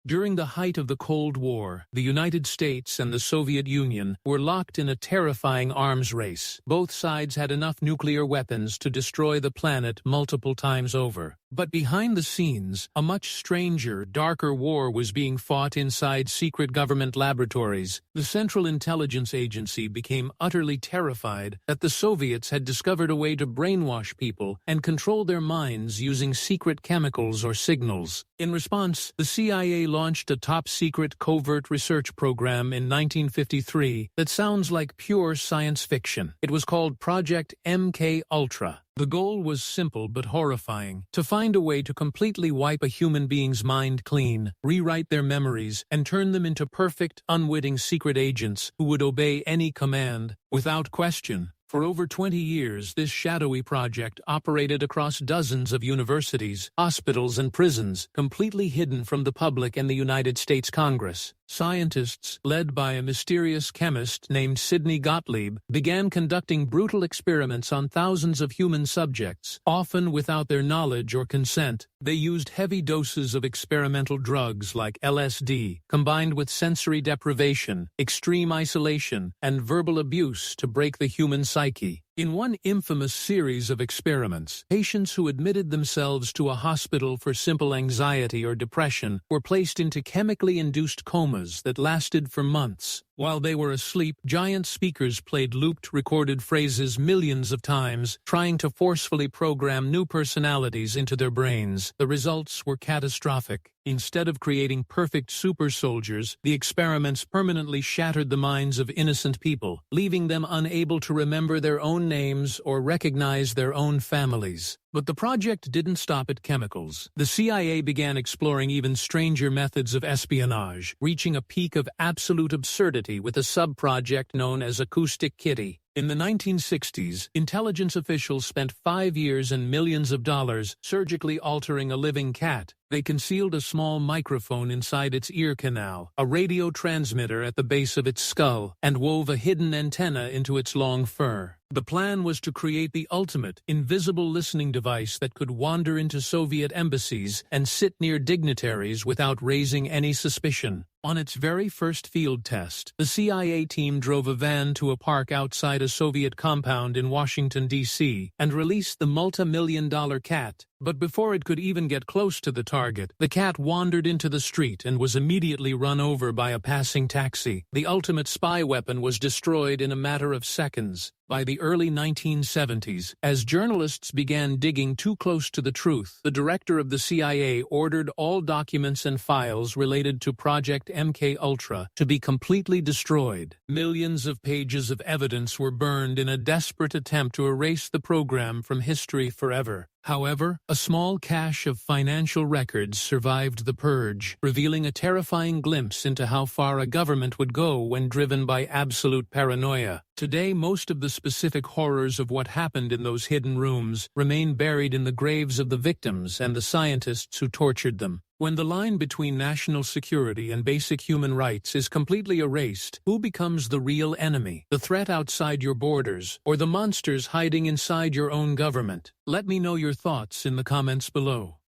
During the height of the Cold War, the United States and the Soviet Union were locked in a terrifying arms race. Both sides had enough nuclear weapons to destroy the planet multiple times over. But behind the scenes, a much stranger, darker war was being fought inside secret government laboratories. The Central Intelligence Agency became utterly terrified that the Soviets had discovered a way to brainwash people and control their minds using secret chemicals or signals. In response, the CIA launched a top-secret covert research program in 1953 that sounds like pure science fiction. It was called Project MKUltra. The goal was simple but horrifying: to find a way to completely wipe a human being's mind clean, rewrite their memories, and turn them into perfect, unwitting secret agents who would obey any command, without question. For over 20 years, this shadowy project operated across dozens of universities, hospitals, and prisons, completely hidden from the public and the United States Congress. Scientists, led by a mysterious chemist named Sidney Gottlieb, began conducting brutal experiments on thousands of human subjects, often without their knowledge or consent. They used heavy doses of experimental drugs like LSD, combined with sensory deprivation, extreme isolation, and verbal abuse to break the human psyche. In one infamous series of experiments, patients who admitted themselves to a hospital for simple anxiety or depression were placed into chemically induced comas that lasted for months. While they were asleep, giant speakers played looped, recorded phrases millions of times, trying to forcefully program new personalities into their brains. The results were catastrophic. Instead of creating perfect super soldiers, the experiments permanently shattered the minds of innocent people, leaving them unable to remember their own names or recognize their own families. But the project didn't stop at chemicals. The CIA began exploring even stranger methods of espionage, reaching a peak of absolute absurdity with a sub-project known as Acoustic Kitty. In the 1960s, intelligence officials spent 5 years and millions of dollars surgically altering a living cat. They concealed a small microphone inside its ear canal, a radio transmitter at the base of its skull, and wove a hidden antenna into its long fur. The plan was to create the ultimate, invisible listening device that could wander into Soviet embassies and sit near dignitaries without raising any suspicion. On its very first field test, the CIA team drove a van to a park outside a Soviet compound in Washington, D.C., and released the multi-million-dollar cat. But before it could even get close to the target, the cat wandered into the street and was immediately run over by a passing taxi. The ultimate spy weapon was destroyed in a matter of seconds. By the early 1970s, as journalists began digging too close to the truth, the director of the CIA ordered all documents and files related to Project MKUltra to be completely destroyed. Millions of pages of evidence were burned in a desperate attempt to erase the program from history forever. However, a small cache of financial records survived the purge, revealing a terrifying glimpse into how far a government would go when driven by absolute paranoia. Today, most of the specific horrors of what happened in those hidden rooms remain buried in the graves of the victims and the scientists who tortured them. When the line between national security and basic human rights is completely erased, who becomes the real enemy? The threat outside your borders, or the monsters hiding inside your own government? Let me know your thoughts in the comments below.